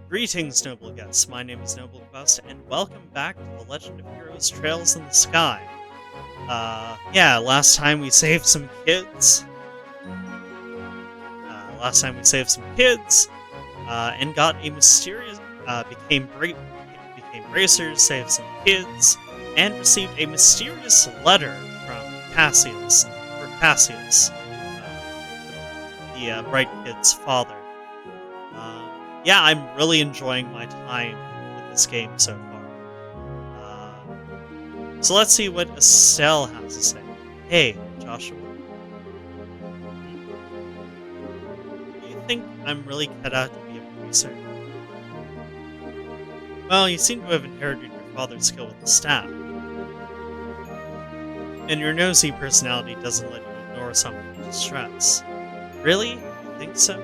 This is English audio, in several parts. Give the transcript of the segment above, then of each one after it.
Greetings, noble guests. My name is Noble Quest, and welcome back to the Legend of Heroes Trails in the Sky. Last time we saved some kids. And got a mysterious, became racers, saved some kids, and received a mysterious letter from Cassius, the bright kid's father. I'm really enjoying my time with this game so far. So let's see what Estelle has to say. Hey, Joshua. Do you think I'm really cut out to be a producer? Well, you seem to have inherited your father's skill with the staff. And your nosy personality doesn't let you ignore someone in distress. Really? You think so?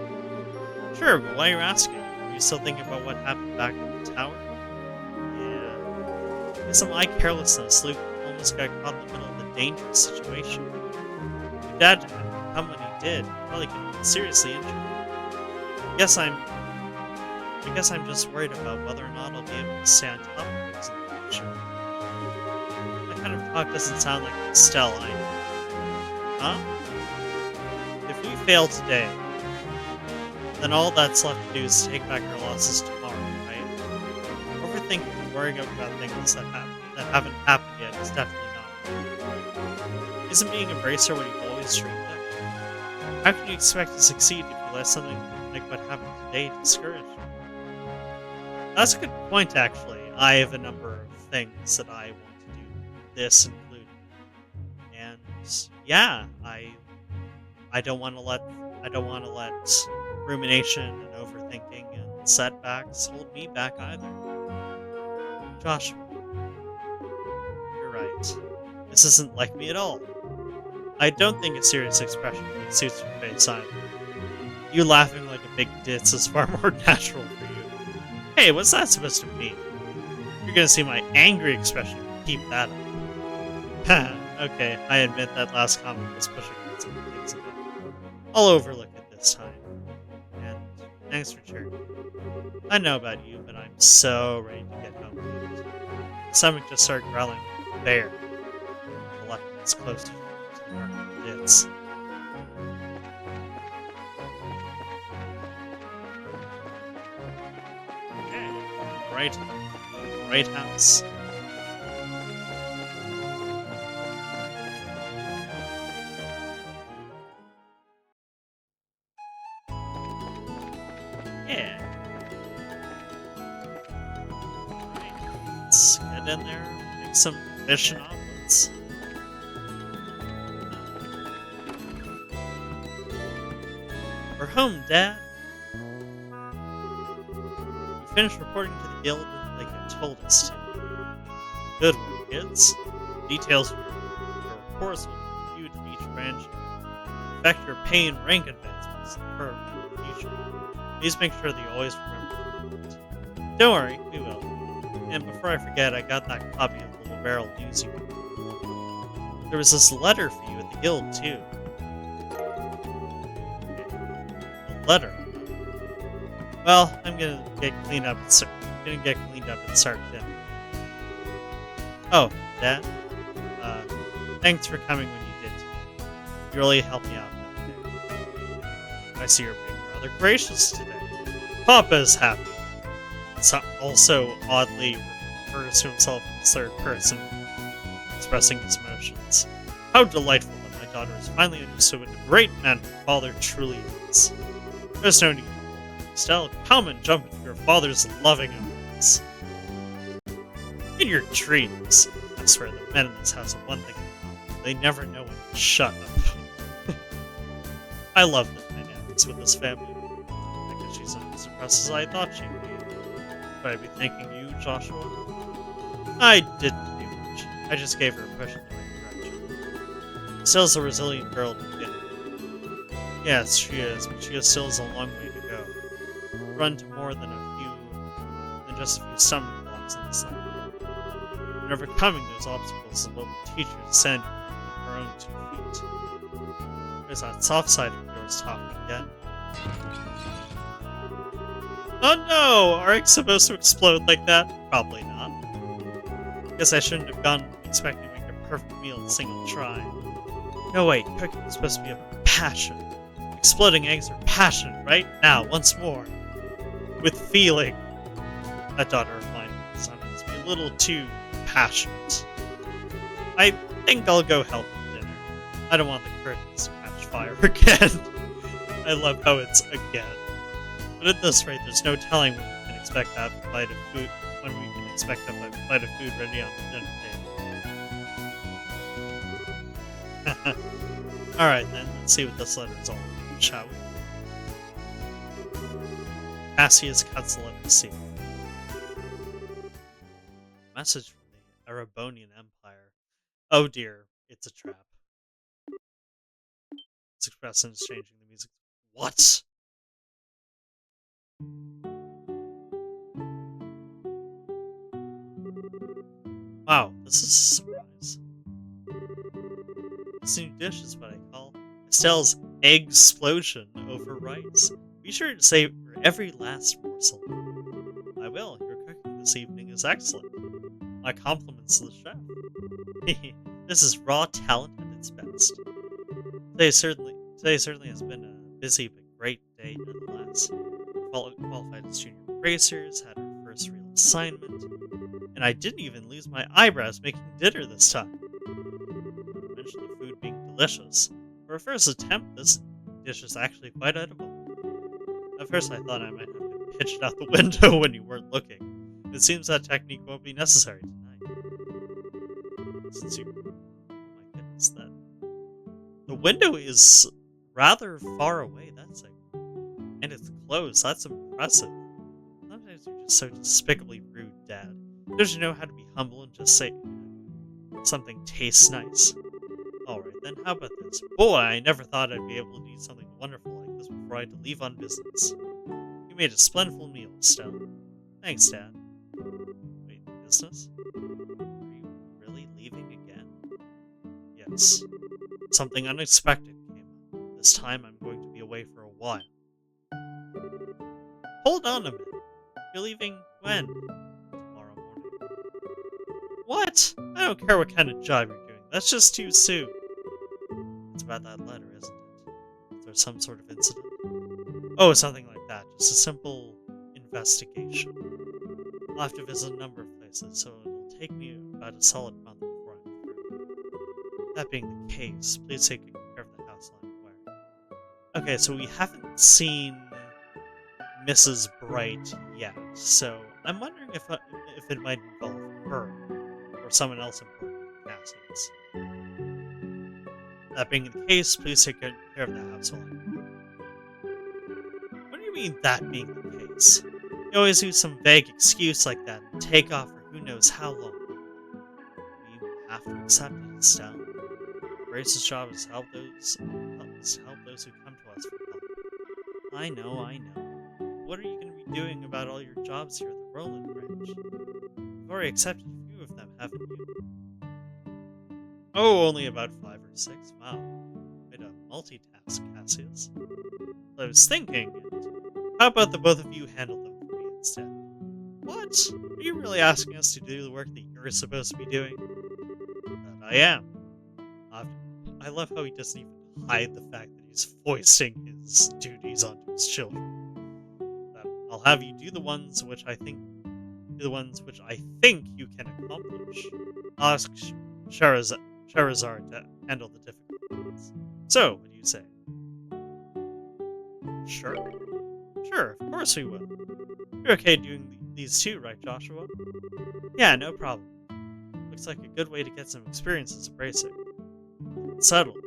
Sure, but why are you asking? Are you still thinking about what happened back in the tower? Yeah. Because of my carelessness, Luke almost got caught in the middle of a dangerous situation. Your dad didn't come when he did. He probably could have been seriously injured. I guess I'm just worried about whether or not I'll be able to stay on top of things in the future. That kind of talk doesn't sound like Estelle I know. Huh? If we fail today, then all that's left to do is take back our losses tomorrow, right? Overthinking and worrying about things that haven't happened yet is definitely not. Isn't being a bracer what you've always dreamed of? How can you expect to succeed if you let something like what happened today discourage you? That's a good point, actually. I have a number of things that I want to do, this included. And yeah, I don't want to let rumination and overthinking and setbacks hold me back either. Joshua, you're right. This isn't like me at all. I don't think a serious expression really suits your face either. You laughing like a big ditz is far more natural for you. Hey, what's that supposed to mean? You're gonna see my angry expression. Keep that up. Okay, I admit that last comment was pushing some things a bit. I'll overlook it this time. And thanks for cheering. I know about you, but I'm so ready to get home. My stomach just started growling like a bear. The luck is close to the mark of the ditz. Okay, right house. Yeah. Alright, let's get in there, make some fish and omelets. We're home, Dad. We finished reporting to the guild like you told us to. Good work, kids. Details of your reports will be reviewed in each branch and affect your pay and rank advancements in the future. Please make sure that you always remember. Don't worry, we will. And before I forget, I got that copy of the Little Barrel News you got. There was this letter for you at the guild, too. A letter? Well, I'm gonna get cleaned up and start dinner. Oh, Dad? Thanks for coming when you did today. You really helped me out that day. I see you're being rather gracious today. Papa's happy. Also oddly refers to himself in the third person, expressing his emotions. How delightful that my daughter has finally understood what a great man her father truly is. There's no need to hold back. Estelle, come and jump into your father's loving arms. In your dreams. I swear the men in this house have one thing in common. They never know when to shut up. I love the dynamics with this family. I guess she's not as impressed as I thought she'd be. Should I be thanking you, Joshua? I didn't do much. I just gave her a push in the right direction. Estelle's a resilient girl to begin with. Yes, she is, but she still has a long way to go. Run to more than just a few stumbling blocks in this life. In overcoming those obstacles, the local teacher send you on her own 2 feet. There's that soft side of yours talking again. Oh no! Are eggs supposed to explode like that? Probably not. Guess I shouldn't have gone expecting to make a perfect meal in a single try. No wait, cooking is supposed to be a passion. Exploding eggs are passionate, right? Now, once more. With feeling. That daughter of mine sometimes be a little too passionate. I think I'll go help with dinner. I don't want the curtains to catch fire again. I love how it's again. But at this rate, there's no telling when we can expect to have a bite of food. When we can expect to have a bite of food ready on the dinner table. Alright then, let's see what this letter is all about, shall we? Cassius cuts the letter C. Message from the Erebonian Empire. Oh dear, it's a trap. It's expressed in exchanging the music. What? Wow, this is a surprise. This new dish is what I call Estelle's egg explosion over rice. Be sure to savor every last morsel. I will. Your cooking this evening is excellent. My compliments to the chef. This is raw talent at its best. Today certainly has been a busy but great day nonetheless. Qualified as junior racers, had our first real assignment, and I didn't even lose my eyebrows making dinner this time. Not mention the food being delicious. For a first attempt, this dish is actually quite edible. At first I thought I might have to pitch it out the window when you weren't looking. It seems that technique won't be necessary tonight. Since you... Oh my goodness, that... The window is rather far away, that's like... And it's close, that's impressive. Sometimes you're just so despicably rude, Dad. Don't you know how to be humble and just say something tastes nice? Alright then, how about this? Boy, I never thought I'd be able to do something wonderful like this before I had to leave on business. You made a splendid meal, Estelle. Thanks, Dad. Wait, business? Are you really leaving again? Yes. Something unexpected came up. This time I'm going to be away for a while. Hold on a minute. You're leaving when? Tomorrow morning. What? I don't care what kind of job you're doing. That's just too soon. It's about that letter, isn't it? Is there some sort of incident? Oh, something like that. Just a simple investigation. I'll have to visit a number of places, so it'll take me about a solid month before I'm through. That being the case, please take good care of the house I'm wearing. Okay, so we haven't seen Mrs. Bright yet, so I'm wondering if it might involve her or someone else important to Cassius. That being the case, please take good care of the house while I'm away. What do you mean, that being the case? You always use some vague excuse like that and take off for who knows how long. We have to accept it, Estelle. Grace's job is to help those who come to us for help. I know. What are you going to be doing about all your jobs here at the Roland branch? You've already accepted a few of them, haven't you? Oh, only about 5 or 6. Wow. Way to multitask, Cassius. I was thinking, how about the both of you handle them for me instead? What? Are you really asking us to do the work that you're supposed to be doing? That I am. I love how he doesn't even hide the fact that he's foisting his duties onto his children. I'll have you do the ones which I think you can accomplish. I'll ask Sherazard to handle the difficult ones. So, what do you say? Sure, of course we will. You're okay doing these too, right, Joshua? Yeah, no problem. Looks like a good way to get some experience as a bracer. Settled.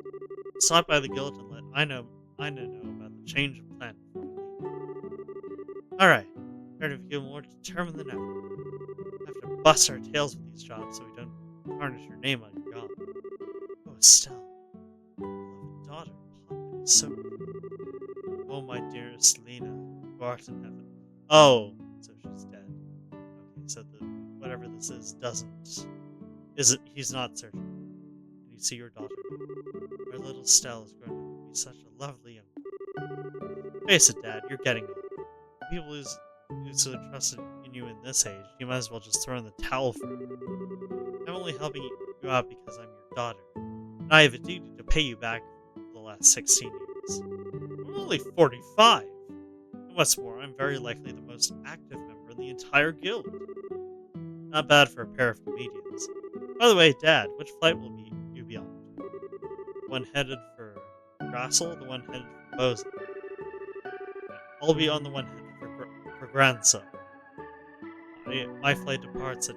Stop by the guild and let I know about the change of plan before we leave. Alright. Better feel more determined than ever. We have to bust our tails with these jobs so we don't tarnish your name on your job. Oh, Estelle. Beloved daughter, Papa is so good. Oh, my dearest Lena, who art in heaven. Oh, so she's dead. Okay, so whatever this is he's not searching. Can you see your daughter? Our little Estelle is growing up to be such a lovely young woman. Face it, Dad, you're getting old. who's so trusted in you in this age, you might as well just throw in the towel for it. I'm only helping you out because I'm your daughter, and I have a duty to pay you back for the last 16 years. I'm only 45! And what's more, I'm very likely the most active member in the entire guild. Not bad for a pair of comedians. By the way, Dad, which flight will you be on? The one headed for Grassel, the one headed for Bozen? I'll be on the one headed for Grandson. My flight departs at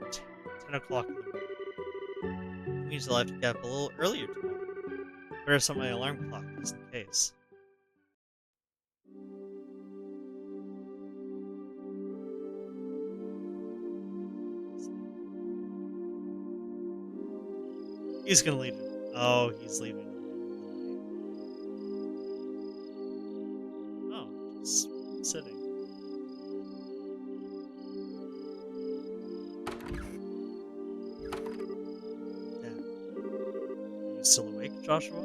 10 o'clock in the morning. It means I'll have to get up a little earlier tomorrow. Better set my alarm clock just in case. He's gonna leave. Oh, he's leaving. Oh, just sitting. Damn. Are you still awake, Joshua?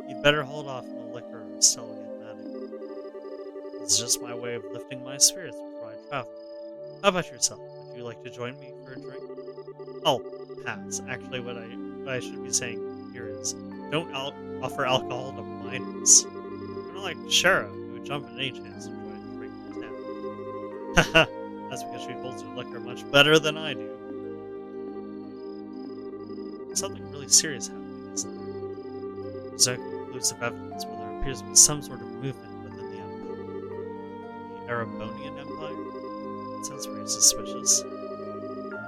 You'd better hold off on the liquor or Stella will get mad at you. It's just my way of lifting my spirits before I travel. How about yourself? Would you like to join me for a drink? I'll pass. Actually, what I should be saying here is, don't offer alcohol to minors. I'm not like Shara, who would jump at any chance to join a drink in town. Haha, that's because she holds her liquor much better than I do. Something really serious happening, isn't there? There's no conclusive evidence, but there appears to be some sort of movement within the Empire. The Erebonian Empire? It sounds very suspicious.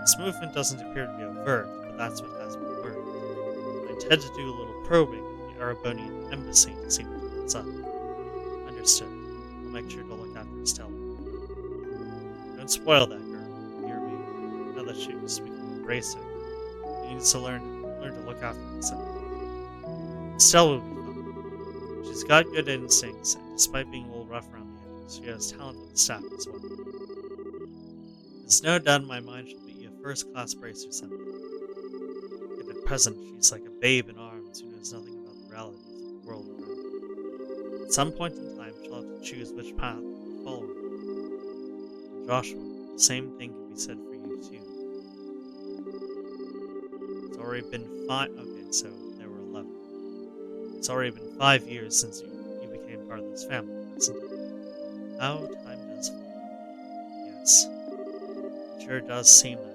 This movement doesn't appear to be overt, but that's what has been learned. I intend to do a little probing at the Erebonian embassy to see what's up. Understood. I'll make sure to look after Stella. Don't spoil that girl, hear me? Now that she's become a racer, she needs to learn to look after herself. Stella will be fine. She's got good instincts, and despite being a little rough around the edges, she has talent with the staff as well. There's no doubt in my mind she'll be a first-class bracer someday. Yet at present, she's like a babe in arms who knows nothing about the realities of the world around her. At some point in time, she'll have to choose which path to follow. And Joshua, the same thing can be said for you too. It's already been 5. Okay, so there were 11. It's already been 5 years since you became part of this family, hasn't it? How time does fly. Yes. It sure does seem that way.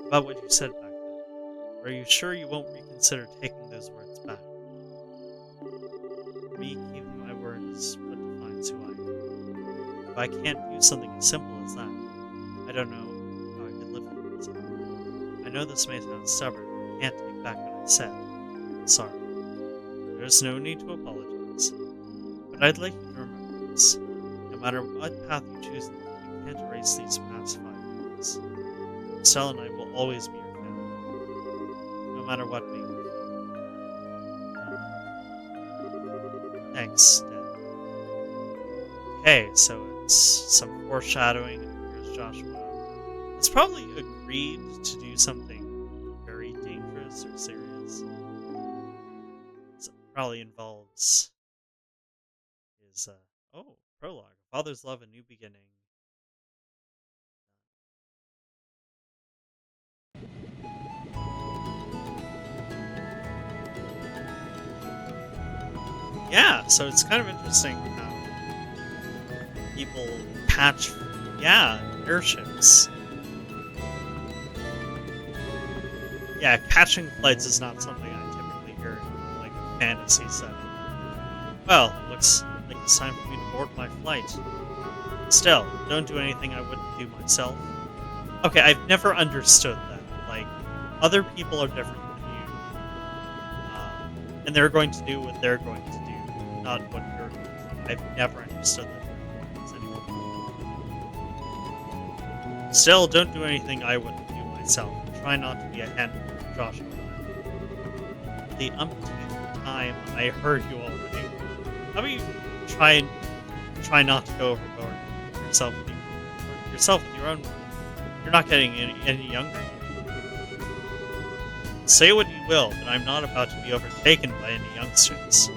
About what you said back then, are you sure you won't reconsider taking those words back? For me, keeping my word is what defines who I am. If I can't do something as simple as that, I don't know how I could live with myself. I know this may sound stubborn, but I can't take back what I said. I'm sorry. There's no need to apologize. But I'd like you to remember this. No matter what path you choose in life, you can't erase these past 5 years. Stella and I will always be your family, no matter what may befall. Thanks, Dad. Okay, so it's some foreshadowing, and here's Joshua. It's probably agreed to do something very dangerous or serious. It probably involves his, prologue. Father's love, a new beginning. Yeah, so it's kind of interesting how people catch, airships. Yeah, catching flights is not something I typically hear in like a fantasy setting. Well, it looks like it's time for me to board my flight. Still, don't do anything I wouldn't do myself. Okay, I've never understood that. Like, other people are different than you. And they're going to do what they're going to do, not what you're going to do. I've never understood that. Still, don't do anything I wouldn't do myself. Try not to be a handful, Joshua. The umpteenth time I heard you already. How about you try not to go overboard yourself with your own. You're not getting any younger. Say what you will, but I'm not about to be overtaken by any youngsters.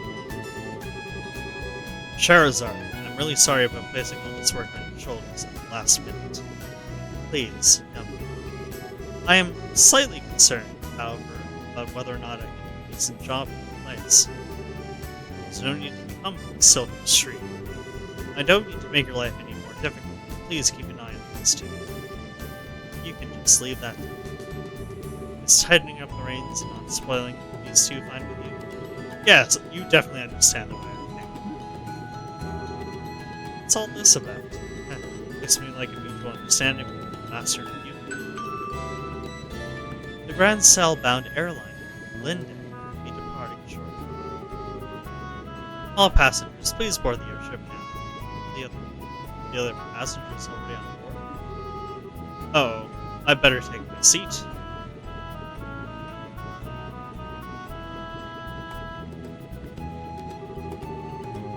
Charizard, I'm really sorry about placing all this work on your shoulders at the last minute. Please, come. I am slightly concerned, however, about whether or not I can do a decent job in your place. So no need to come from the Silver Street. I don't need to make your life any more difficult. Please keep an eye on this too. You can just leave that to me. Is tightening up the reins and not spoiling these two fine with you? Yes, you definitely understand the way I think. What's all this about? Makes me like a mutual understanding between the master and you. The Grand Cell-bound airliner, Linden, will be departing shortly. All passengers, please board the airship now. The other passengers already on board. Oh, I better take my seat.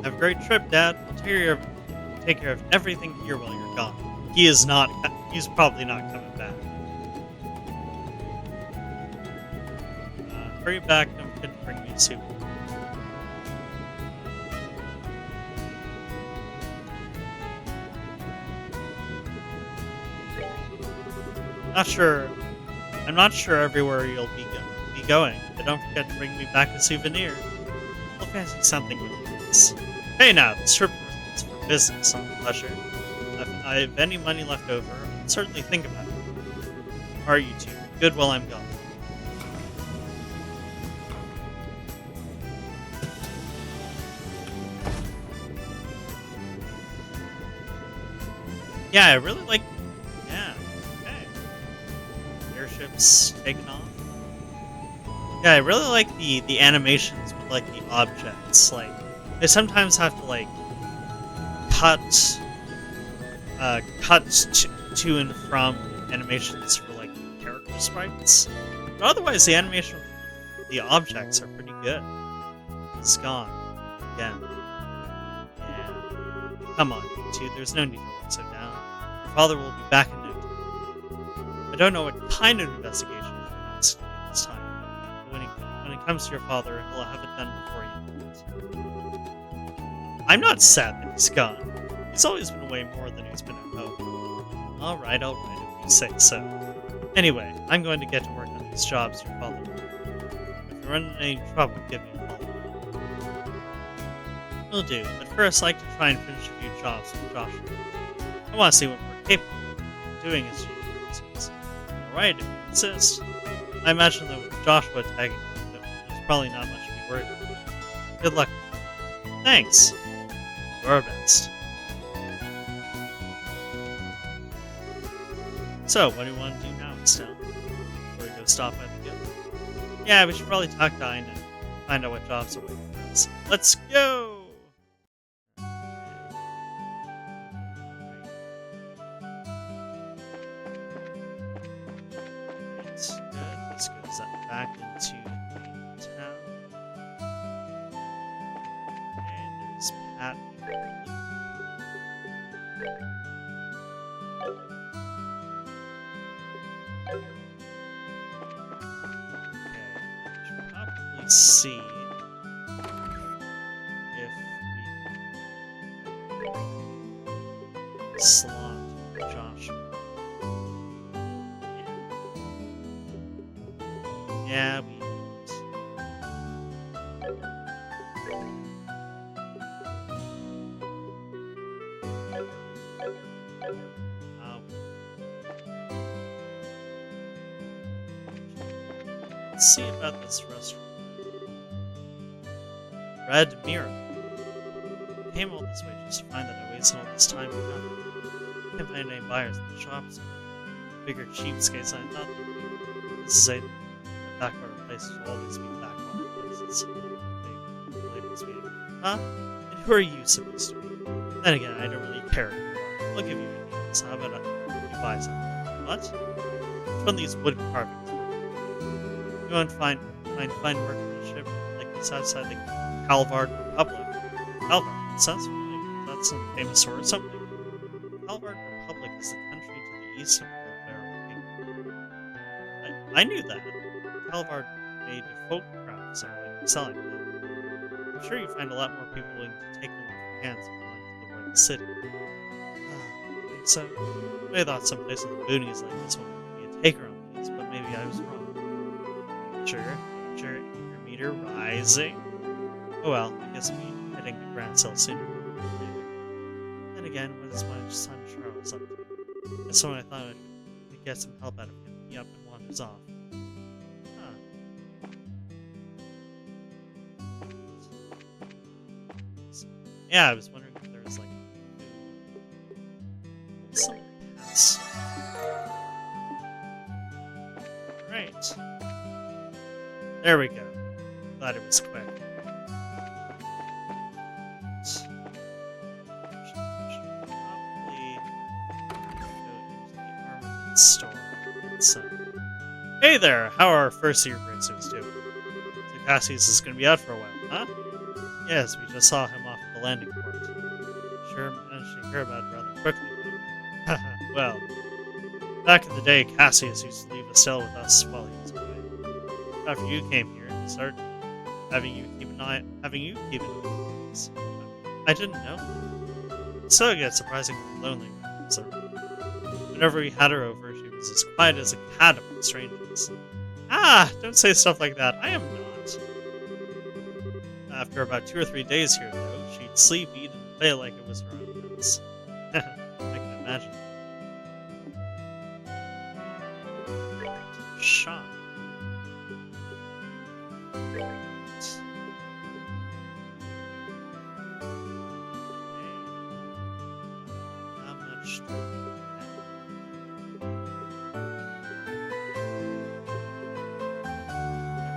Have a great trip, Dad. I'll take care of everything here while you're gone. He's probably not coming back. Hurry back, don't forget to bring me a soup. I'm not sure everywhere you'll be going, but don't forget to bring me back a souvenir. I'll fancy something with this. Hey now, this trip is for business, not pleasure. If I have any money left over, I'll certainly think about it. Are you two? Good while I'm gone. Yeah, I really like... Yeah, okay. Airships taking off. Yeah, I really like the animations with, like, the objects. Like, they sometimes have to, like, cut to and from animations for, like, character sprites. But otherwise, the animation of the objects are pretty good. It's gone. Again. Yeah. Come on, you two. There's no need to look so down. Your father will be back in no time. I don't know what kind of investigation you're asking at this time. But when it comes to your father, he'll have it done before you know it. I'm not sad that he's gone. He's always been away more than he's been at home. Alright, if you say so. Anyway, I'm going to get to work on these jobs your father will. If you run into any trouble, give me a call. Will do, but first I'd like to try and finish a few jobs with Joshua. I want to see what we're capable of doing as you reasons. Alright, if you insist. I imagine that with Joshua tagging along, there's probably not much to be worried about. Good luck. Thanks. Your best. So, what do you want to do now, Estelle? Before we go stop by the guild? Yeah, we should probably talk to Aina and find out what jobs are waiting for us. Let's go! Good. This goes back into the town. And there's Pat. Should probably see if we slot Joshua. Yeah, we let's see about this restaurant. Red Mirror. I came all this way just to find that I wasted all this time for nothing. Can't find any buyers in the shops. Bigger cheapskates than I thought they'd be. This is a backwater places will always be backwater places. They always be. Huh? And who are you supposed to be? Then again, I don't really care who you are. I'll give you a deal, so how about you buy something? What? Which one of these wood carvings? You want to find workmanship like this outside the Calvard Republic. Calvard, sounds familiar. That's some famous sword or something. Calvard Republic is the country to the east of the Kingdom. I knew that. Calvard made folk crafts and are selling them. I'm sure you find a lot more people willing to take them hands and going to the royal city. I think so. I thought some place with boonies like this one would be a taker on these, but maybe I was wrong. Danger, anger meter rising. Oh well, I guess we hitting the grand cell sooner or later. Then again, what is my son Charles up to? That's when I thought I could get some help out of him. He up and wanders off. Yeah, I was wondering if there was like some pass. Right. There we go. Glad it was quick. Should probably go into the armament store. So, hey there! How are our first year racers doing? So Cassius is going to be out for a while, huh? Yes, we just saw him off the landing port. Sure managed to hear about it rather quickly, though. Well, back in the day, Cassius used to leave Estelle with us while he was away. After you came here, he started having you keep an eye on things. I didn't know. So it gets surprisingly lonely when so whenever we had her over, she was as quiet as a cat among strangers. Ah, don't say stuff like that. I am not. After about 2 or 3 days here, though, she'd sleep, eat, and play like it was her own house. I can imagine. Shot. How much do we have?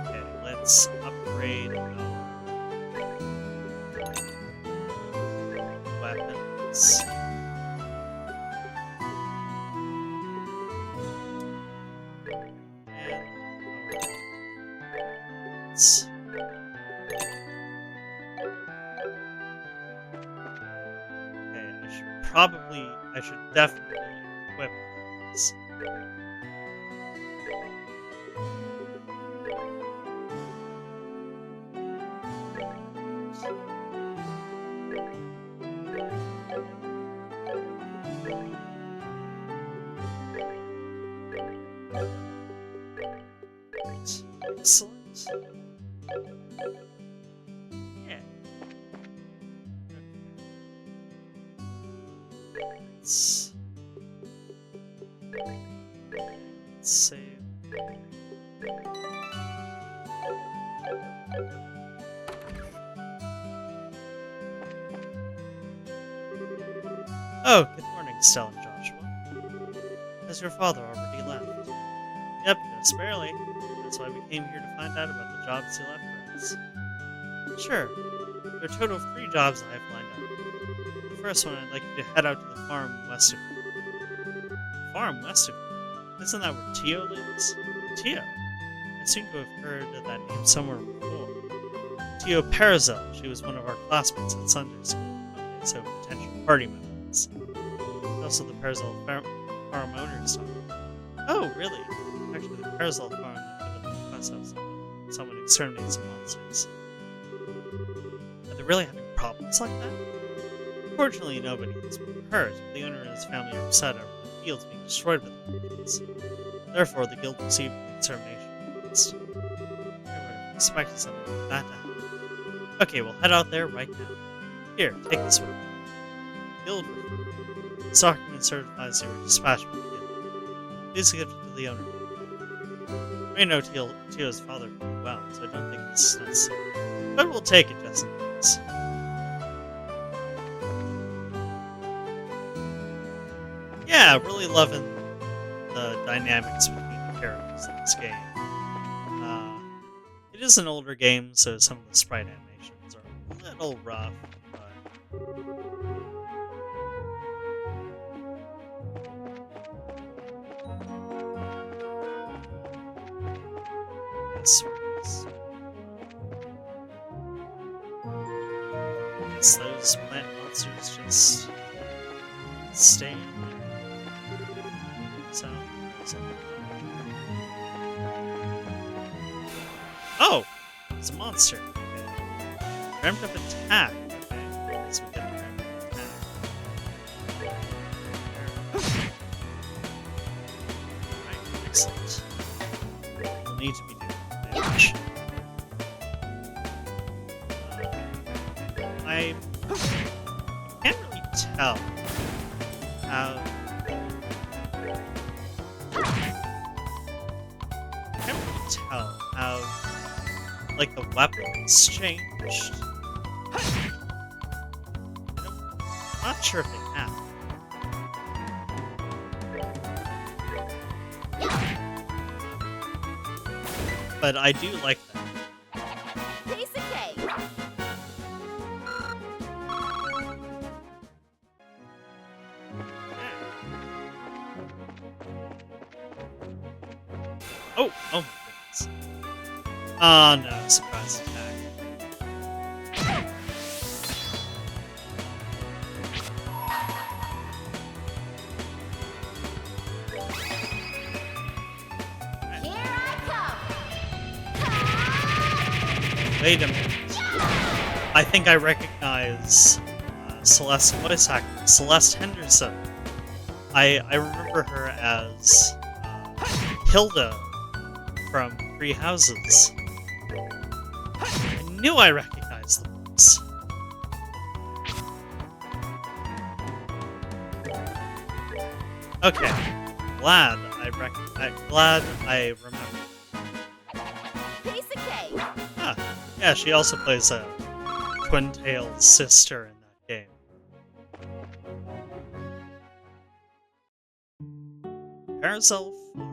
Okay, let's upgrade our weapons. Okay, I should definitely equip this. Excellent. Yeah. Let's save. Oh, good morning, Stella and Joshua. Has your father already left? Yep, just barely. That's why we came here to find out about the jobs he left for us. Sure. There are a total of 3 jobs I have lined up. The first one, I'd like you to head out to the farm west of here. Farm west of here? Isn't that where Tio lives? Tio? I seem to have heard of that name somewhere before. Tio Parazel. She was one of our classmates at Sunday school. Okay, so potential party members. Also the Parazel farm owner's son. Oh, really? Actually, the Parazel farm lived with the request of someone exterminating some monsters. Are they really having problems like that? Fortunately, nobody has been hurt. The owner and his family are upset over the fields being destroyed by the creatures. Therefore, the guild received an extermination request. I would have expected something like that to happen. Okay, we'll head out there right now. Here, take this one. Guild referred. This document certifies you were dispatched by the guild. Please give it to the owner. I know Tio's father pretty well, so I don't think this is necessary. But we'll take it just in case. Yeah, really loving the dynamics between the characters in this game. It is an older game, so some of the sprite animations are a little rough, but yes, guess those plant monsters just stay in there. So, oh! It's a monster. Okay. Ramped up attack. Okay. So we get need to be doing damage. I can't really tell how. I can't really tell how, like, the weapons changed. I'm not sure if they have. But I do like that. Piece of cake. Oh my goodness. Oh no, surprise attack. Here I come. Wait a minute. I think I recognize Celeste voice actor, Celeste Henderson. I remember her as Hilda from Three Houses. I knew I recognized the voice. Okay, glad I remember. Piece of cake. Ah, yeah, she also plays a twin-tailed sister in that game. Carousel Farm.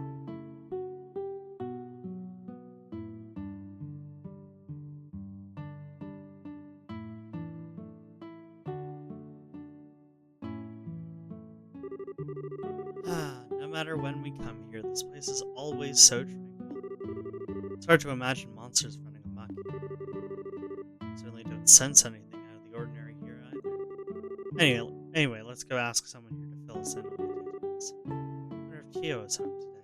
No matter when we come here, this place is always so tranquil. It's hard to imagine monsters running amok. Certainly don't sense anything out of the ordinary here either. Anyway, let's go ask someone here to fill us in on the details. I wonder if Tio is home today.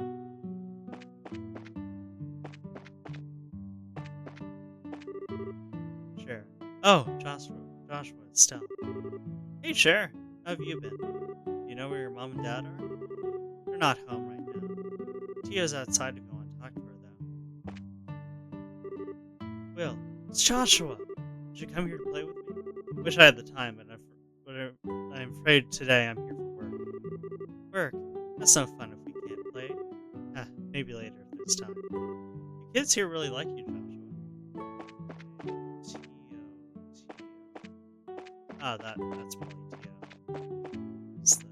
Sure. Oh, Joshua, it's Stella. Hey, Cher. How have you been? You know where your mom and dad are? They're not home right now. Tio's outside to go and talk to her, though. Will, it's Joshua. You should come here to play with me. I wish I had the time, but I'm afraid today I'm here for work. Work? That's no fun if we can't play. Maybe later if there's time. The kids here really like you, Joshua. Tio. Ah, that's probably Tio. Where's the...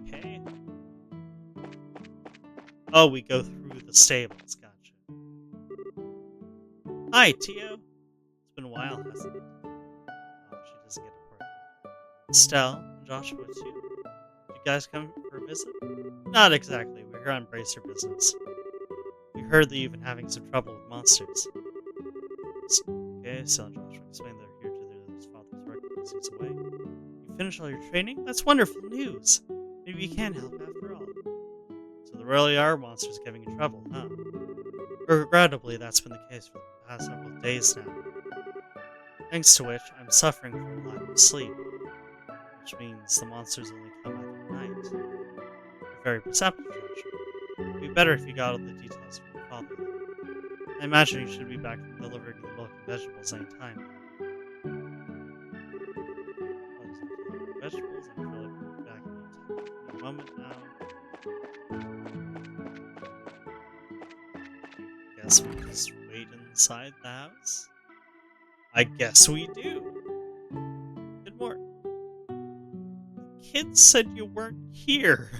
Okay. Oh, we go through the stables. Gotcha. Hi, Tio. It's been a while, hasn't it? Oh, she doesn't get a portrait. Estelle and Joshua, too. Did you guys come for a visit? Not exactly. We're here on bracer business. We heard that you've been having some trouble with monsters. Okay, Estelle and Joshua explained they're here to do his father's work because he's away. You finished all your training? That's wonderful news! Maybe you can help after all. So there really are monsters giving you trouble, huh? Regrettably, that's been the case for the past several days now. Thanks to which, I'm suffering from a lack of sleep. Which means the monsters only come out at night. You're very perceptive, Joshua. It'd be better if you got all the details from your father. I imagine you should be back from delivering the milk and vegetables any time. Vegetables, I'm sure I'll be back in a moment now. Guess we just wait inside the house? I guess we do. Good morning. Kids said you weren't here.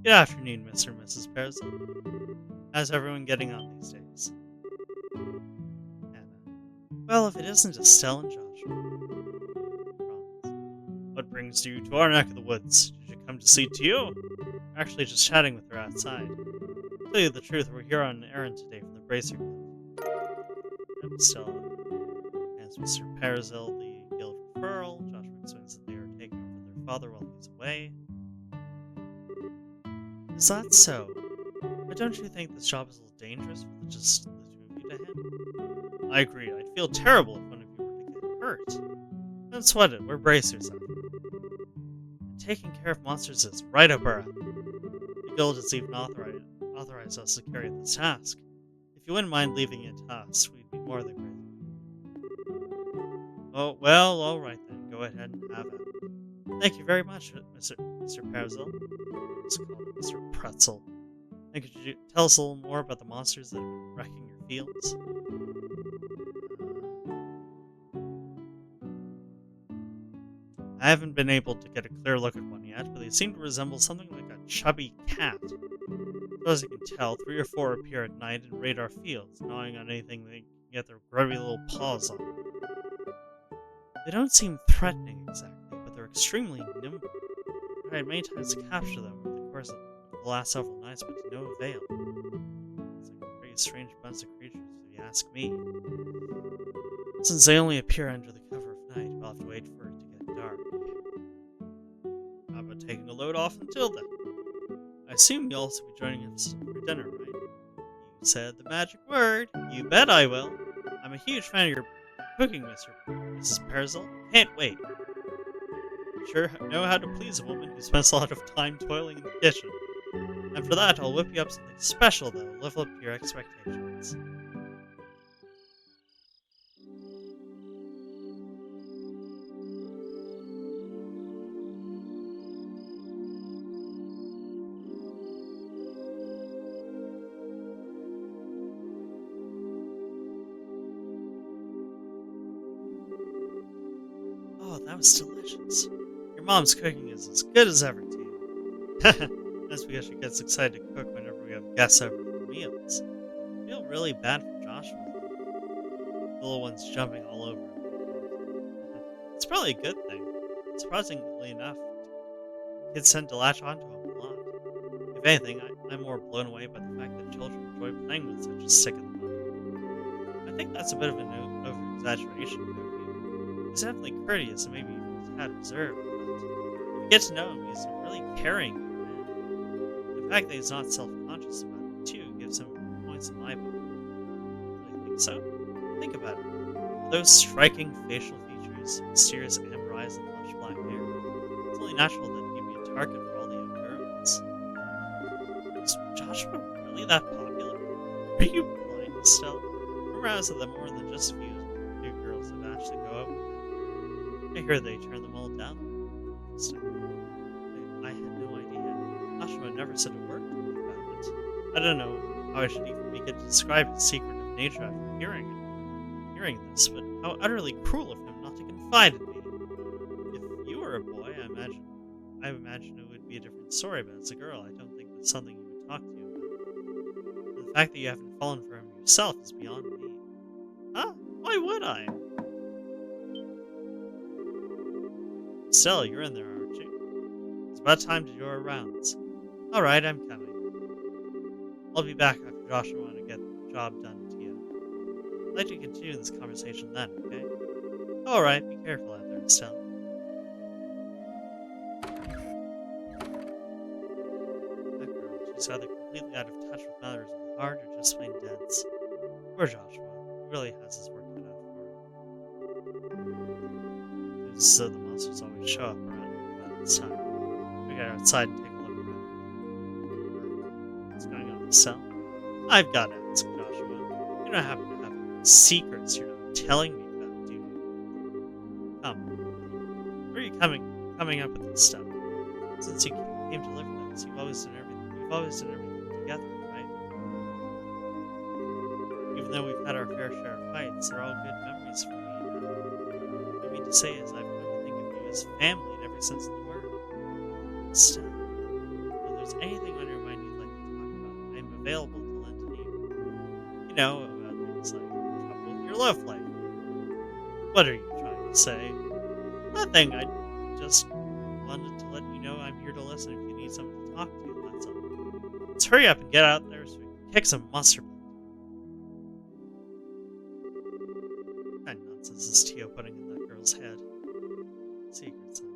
Good afternoon, Mr. and Mrs. Parazel. How's everyone getting on these days? Anna. Well, if it isn't Estelle and Joshua. What brings you to our neck of the woods? Did you come to see Tio? We're actually just chatting with her outside. To tell you the truth, we're here on an errand today from the Bracer Guild. Estelle hands Mr. Parazel the guild referral. Joshua explains that they are taking over their father while he's away. Is that so? But don't you think this job is a little dangerous with just the two of you to handle? I agree. I'd feel terrible if one of you were to get hurt. Don't sweat it. We're bracers. I taking care of monsters is right up our alley. The guild has even authorized us to carry this task. If you wouldn't mind leaving it to us, we'd be more than grateful. Oh, well, alright then. Go ahead and have it. Thank you very much, Mr. Parzel. Let's call him Mr. Pretzel. And could you tell us a little more about the monsters that have been wrecking your fields? I haven't been able to get a clear look at one yet, but they seem to resemble something like a chubby cat. As you can tell, 3 or 4 appear at night and raid our fields, gnawing on anything they can get their grubby little paws on. They don't seem threatening exactly, but they're extremely nimble. I tried many times to capture them over the course of the last several nights, but to no avail. It's like a pretty strange bunch of creatures, if you ask me. Since they only appear under the cover of night, we'll have to wait for it to get dark. How about taking a load off until then? I assume you'll also be joining us for dinner, right? You said the magic word. You bet I will. I'm a huge fan of your cooking, Mrs. Parzel. Can't wait. You sure know how to please a woman who spends a lot of time toiling in the kitchen. And for that, I'll whip you up something special that'll live up to your expectations. Oh, that was delicious. Your mom's cooking is as good as ever to you. That's because she gets excited to cook whenever we have guests over for meals. I feel really bad for Joshua. The little one's jumping all over him. It's probably a good thing. Surprisingly enough, kids tend to latch onto him a lot. If anything, I'm more blown away by the fact that children enjoy playing with such a stick in the mud. I think that's a bit of an over-exaggeration, don't you? He's definitely courteous and maybe even a tad reserved, but if you get to know him, he's a really caring man. The fact that he's not self-conscious about it, too, gives him points in my book. Really think so? Think about it. With those striking facial features, mysterious amber eyes, and lush black hair, it's only natural that he'd be a target for all the young girls. Is Joshua really that popular? Are you blind, Estelle? Rumor has it that more than just a few girls have actually go out with him. I hear they turn them all down. I had no idea. Joshua never said a word to me about it. I don't know how I should even begin to describe his secretive nature after hearing this, but how utterly cruel of him not to confide in me. If you were a boy, I imagine it would be a different story, but as a girl, I don't think that's something you would talk to you about. And the fact that you haven't fallen for him yourself is beyond me. Huh? Why would I? Stella, you're in there, aren't you? It's about time to do our rounds. Alright, I'm coming. I'll be back after Joshua and get the job done to you. I'd like to continue this conversation then, okay? Alright, be careful out there, Stella. That girl, she's either completely out of touch with matters of the heart or just plain dense. Poor Joshua. He really has his work cut out for him. So the monsters always show up around about this time. We go outside and take a look around. What's going on in the cell? I've got to ask, Joshua. You don't happen to have any secrets you're not telling me about, do you? Come. Where are you coming up with this stuff? Since you came to live with us, you've always done everything together, right? Even though we've had our fair share of fights, they're all good memories for me. What I mean to say is I've come to think of you as family in every sense of the word. Still, if there's anything on your mind you'd like to talk about, I'm available to lend an ear. You know, about things like trouble with your love life. What are you trying to say? Nothing, I just wanted to let you know I'm here to listen if you need someone to talk to, that's all. Let's hurry up and get out there so we can kick some mustard. What kind of nonsense is Tio putting in that girl's head? Secrets, huh?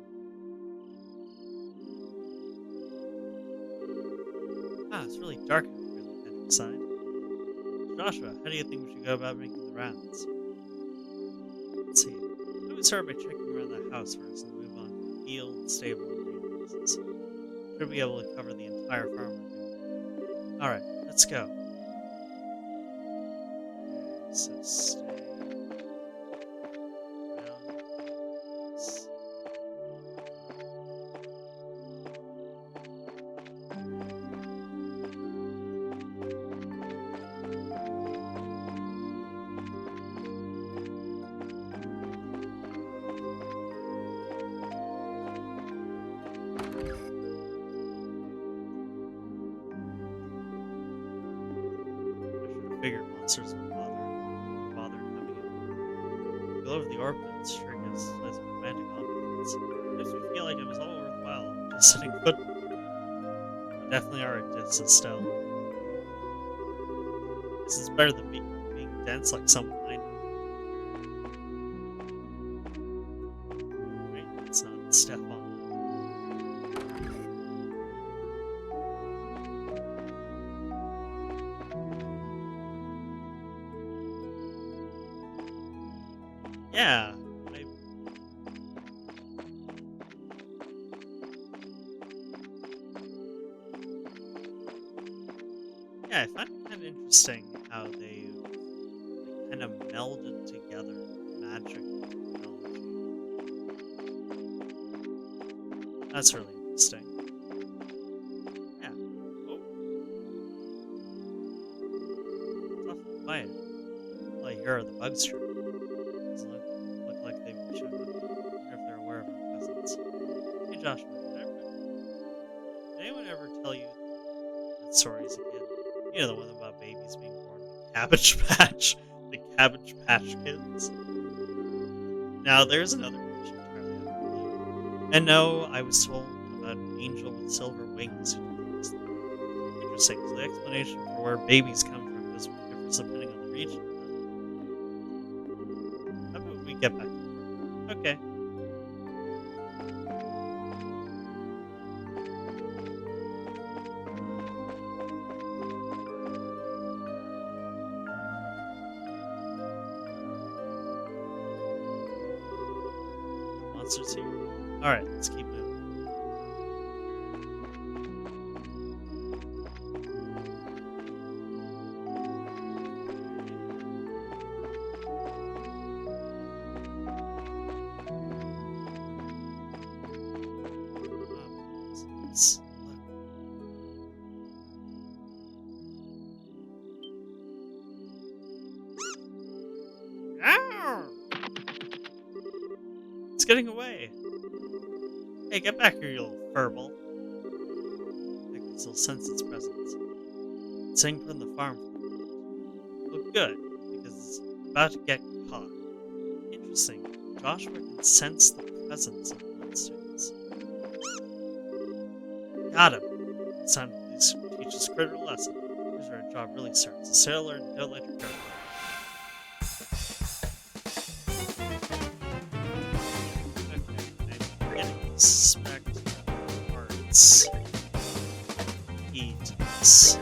Ah, it's really dark and really kind of inside. Joshua, how do you think we should go about making the rounds? Let's see. I would start by checking around the house first and move on to the field, stable, and resources. Should be able to cover the entire farm. Alright, let's go. Okay, so stay around this. Figured monsters would bother coming in. Go over the orbits, sure gives us a romantic ambiance. Makes me feel like it was all worthwhile just setting foot. We definitely are a dense Estelle. This is better than being dense like some wine. Wait, it's not Stefan. Yeah, I find it kind of interesting how they've kind of melded together magic and technology. That's really interesting. Yeah. Oh. It's awfully quiet. All I hear are the bugs chirping. Doesn't look like they should. I wonder if they're aware of our presence. Hey Joshua, did anyone ever tell you that story as a kid? You know, the one about babies being born in the Cabbage Patch. The Cabbage Patch Kids. Now, there's another version entirely unrelated. And no, I was told about an angel with silver wings who told us that. Interesting, so the explanation for where babies come from differs depending on the region. How about we get back to work? Okay. Monsters here. Alright, let's keep moving. Let's look. Ow! It's getting away. Hey, get back here, you little furball. I can still sense its presence. It's saying from the farm. Look good, because it's about to get caught. Interesting. Joshua can sense the presence of monsters. Got him. It's time to teach this critter a lesson. Here's where our job really starts. A sailor, don't let her go. Suspect parts. Eat this.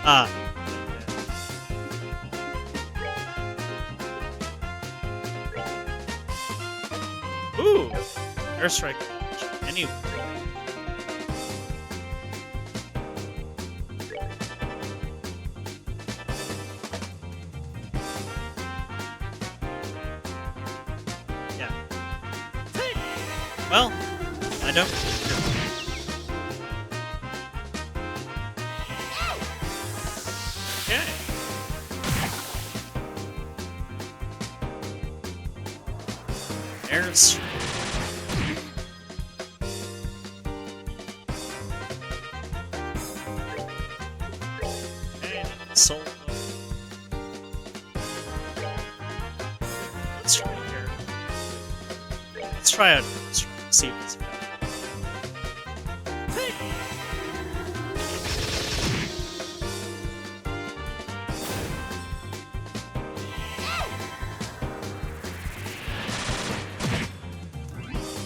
Ah. Okay. Ooh! Airstrike. Anyway. Well, I don't. Okay. There's. Okay, soul. Let's try here. Let's try out. See if it's effective.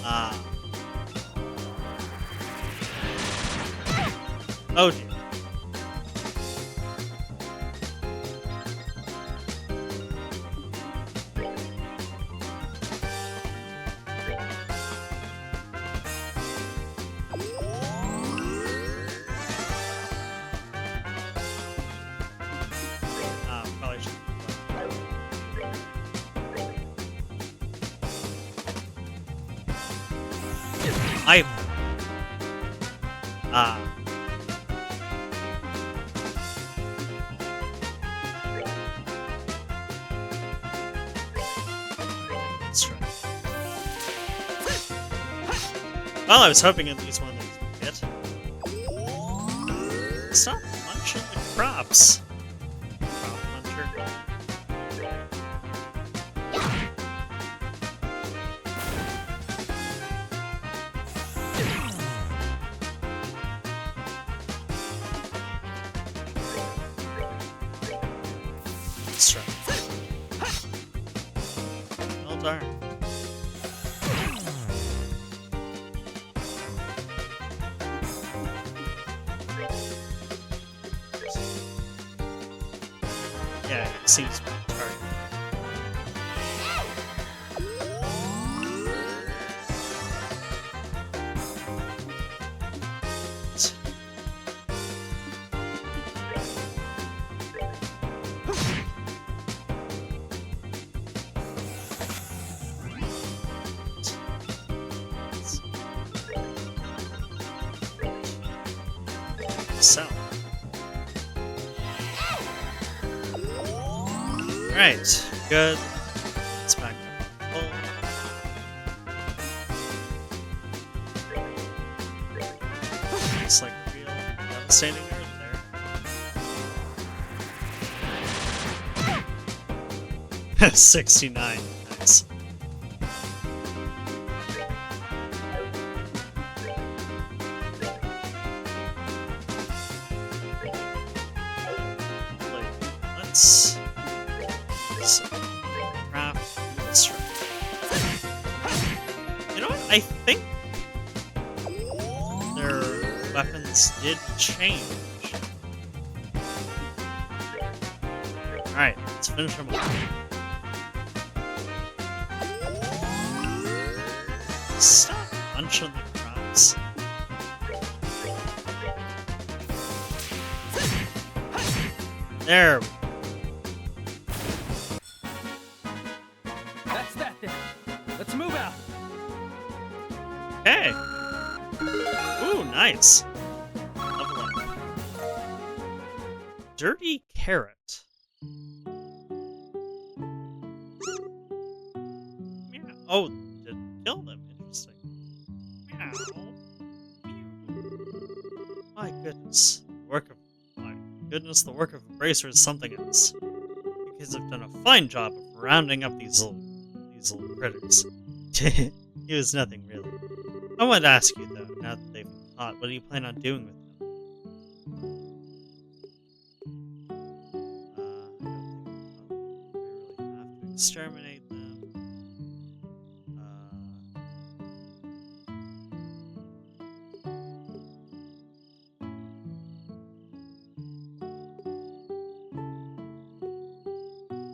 Ah. Oh dear. Well, I was hoping at least one of these would hit. Stop munching the crops. Crop muncher. Strike. Well darn. Yeah, it seems pretty target. So. Alright, good. Let's back up. Looks like real devastating earth there. 69. Nice. Let's craft this. You know what? I think their weapons did change. Alright, let's finish them off. Stop munching the crops. There we go. That's that then. Let's move out. Hey! Ooh, nice. Level up. Dirty carrot. Meow. Oh, to kill them. Interesting. Meow. My goodness. My goodness, the work of Embracer is something else. You kids have done a fine job of rounding up these little critters. It was nothing really. I wanted to ask you though, now that they've been caught, what do you plan on doing with them? I don't think we really have to exterminate them.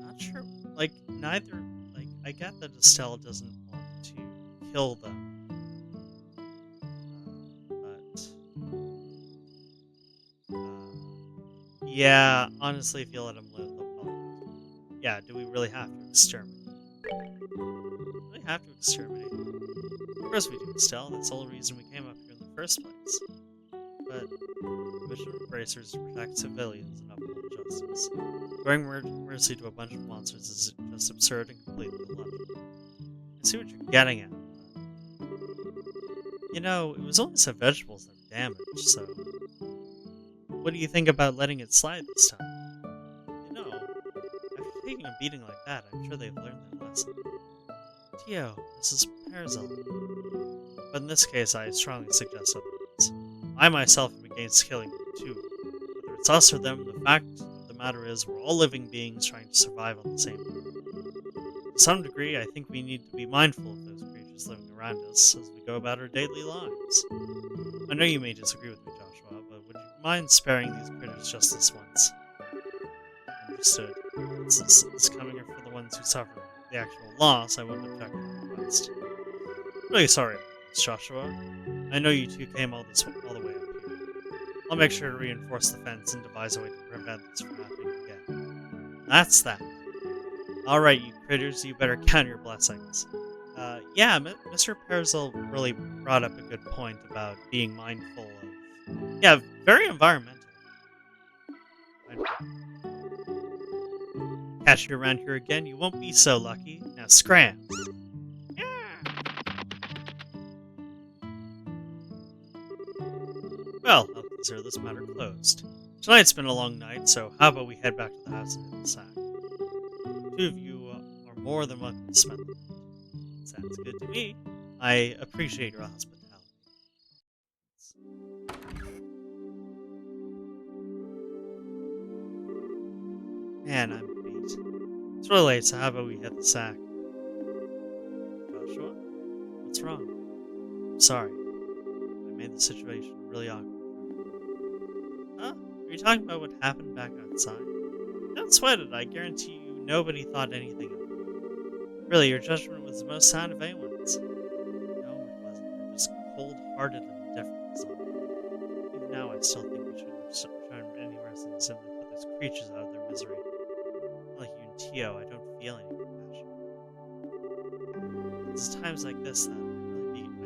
Not sure. Like neither. Like I get that Estelle doesn't want to kill them. Yeah, honestly, if you let them live, they'll probably. Yeah, do we really have to exterminate? Really have to exterminate? Of course we do, Estelle. That's the whole reason we came up here in the first place. But the mission of Embracer is to protect civilians and uphold justice. Throwing mercy to a bunch of monsters is just absurd and completely illogical. I see what you're getting at. You know, it was only some vegetables that were damaged, so. What do you think about letting it slide this time? You know, after taking a beating like that, I'm sure they've learned their lesson. Tio, this is Perzel. But in this case, I strongly suggest otherwise. I myself am against killing them too. Whether it's us or them, the fact of the matter is we're all living beings trying to survive on the same planet. To some degree, I think we need to be mindful of those creatures living around us as we go about our daily lives. I know you may disagree with me, Joshua, but would you mind sparing these critters just this once? Understood. Since it's coming for the ones who suffer the actual loss, I wouldn't object to the request. Really sorry, Miss Joshua. I know you two came all the way up here. I'll make sure to reinforce the fence and devise a way to prevent this from happening again. That's that. Alright, you critters, you better count your blessings. Yeah, Mr. Perzel really brought up a good point about being mindful of... Yeah, very environmental. Catch you around here again, you won't be so lucky. Now scram! Well, I'll consider this matter closed. Tonight's been a long night, so how about we head back to the house and hit the sack? Two of you are more than welcome to spend the night. Sounds good to me. I appreciate your hospitality. Man, I'm beat. It's really late, so how about we hit the sack? Joshua? What's wrong? I'm sorry. I made the situation really awkward. Huh? Are you talking about what happened back outside? Don't sweat it. I guarantee you nobody thought anything of it. Really, your judgment was the most sound of anyone's. No, it wasn't. I'm just cold-hearted and indifferent. Is all. Even now, I still think we shouldn't have shown any mercy and simply put those creatures out of their misery. Like you and Tio, I don't feel any compassion. It's times like this that I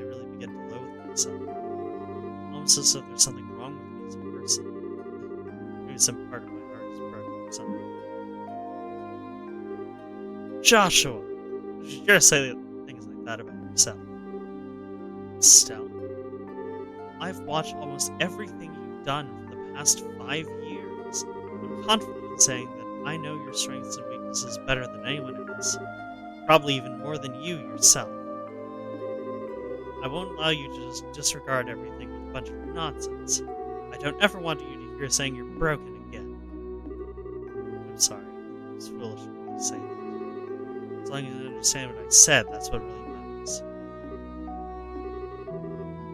really begin to loathe myself. Almost as if there's something wrong with me as a person. Maybe some part of my heart is broken or something. Joshua! You should dare say things like that about yourself. Estelle, I've watched almost everything you've done for the past 5 years. I'm confident in saying that I know your strengths and weaknesses better than anyone else. Probably even more than you yourself. I won't allow you to just disregard everything with a bunch of nonsense. I don't ever want you to hear saying you're broken again. I'm sorry. It was foolish of me to say that. As long as you understand what I said, that's what really matters.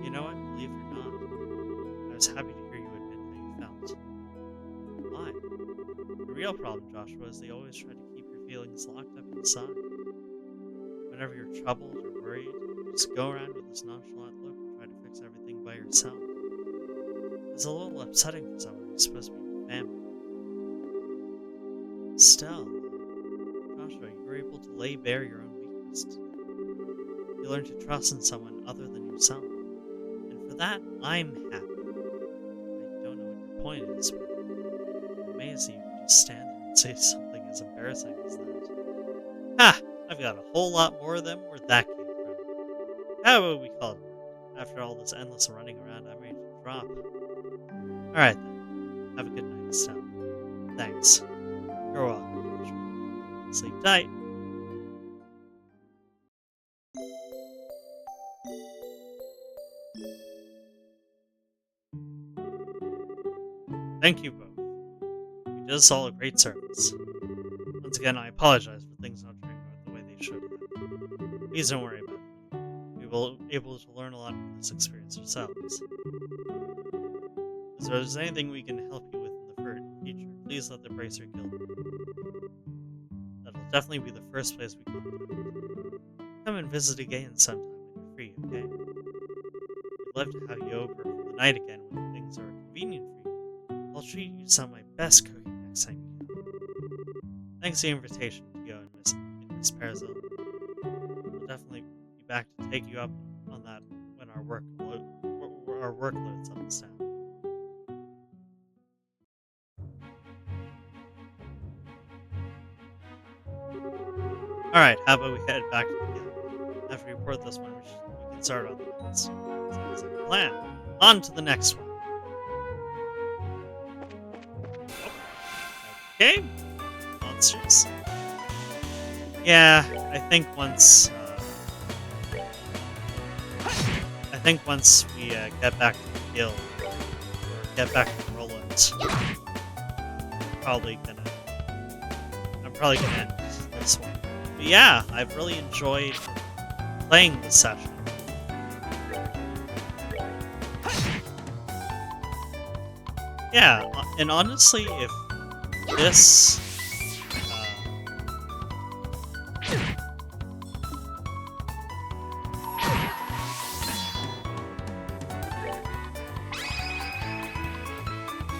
You know what? Believe it or not, I was happy to hear you admit how you felt. Why? The real problem, Joshua, is they always try to keep your feelings locked up inside. Whenever you're troubled or worried, just go around with this nonchalant look and try to fix everything by yourself. It's a little upsetting for someone who's supposed to be your family. Still, Joshua, you were able to lay bare your own weakness today. You learned to trust in someone other than yourself. And for that, I'm happy. I don't know what your point is, but I'm amazed that you can just stand there and say something as embarrassing as that. Ha! I've got a whole lot more of them where that came from. How about we call it? After all this endless running around, I'm ready to drop. Alright then. Have a good night, Estelle. Thanks. You're welcome, Joshua. Sleep tight. Thank you both. You did us all a great service. Once again, I apologize for things not turning out the way they should have. Please don't worry about it. We will be able to learn a lot from this experience ourselves. If there's anything we can help you with in the future, please let the Bracer Guild know. That'll definitely be the first place we contact. Come and visit again sometime when you're free, okay? I'd love to have you over for the night again when things are convenient for you. I'll treat you to some of my best cooking next time you come. Thanks for the invitation to go and Miss Perzil. We'll definitely be back to take you up on that when our workload settles down. Alright, how about we head back to the guild? After we report this one, we can start on the next. Sounds like a plan. On to the next one. Okay. Monsters. Yeah, I think once we get back to the guild, or get back to Roland, I'm probably gonna end this one. But yeah, I've really enjoyed playing this session. Yeah, and honestly, if this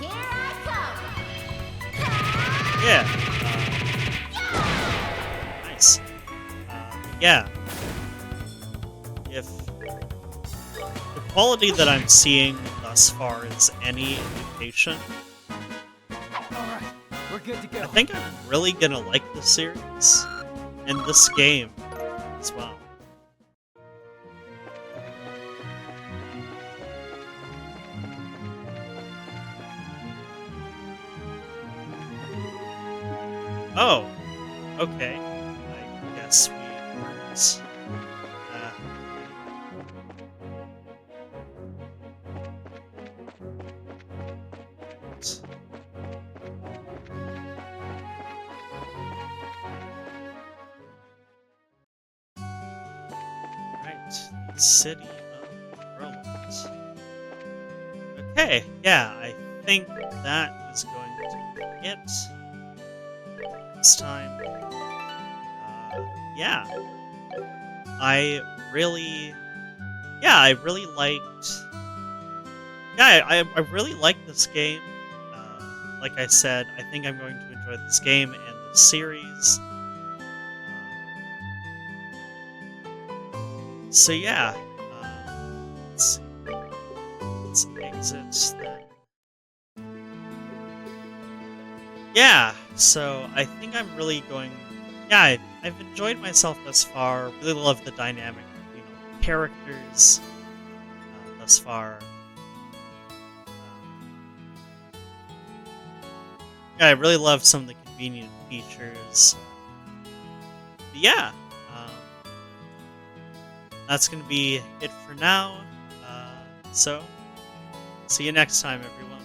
Here I come. yeah, nice. Yeah, if the quality that I'm seeing thus far is any indication, Alright, we're good to go. I think I'm really gonna like this series and this game as well. Oh, okay. I guess we weren't. Uh, right. The city of Roland. Okay, yeah, I think that is going to be it this time. Yeah, I really, I really liked, I really liked this game. Like I said, I think I'm going to enjoy this game and the series. So yeah, let's see, let's exit then. Yeah, so I think I'm really going. Yeah, I've enjoyed myself thus far. Really love the dynamic, characters thus far. Yeah, I really love some of the convenient features. But yeah, that's gonna be it for now. So, see you next time, everyone.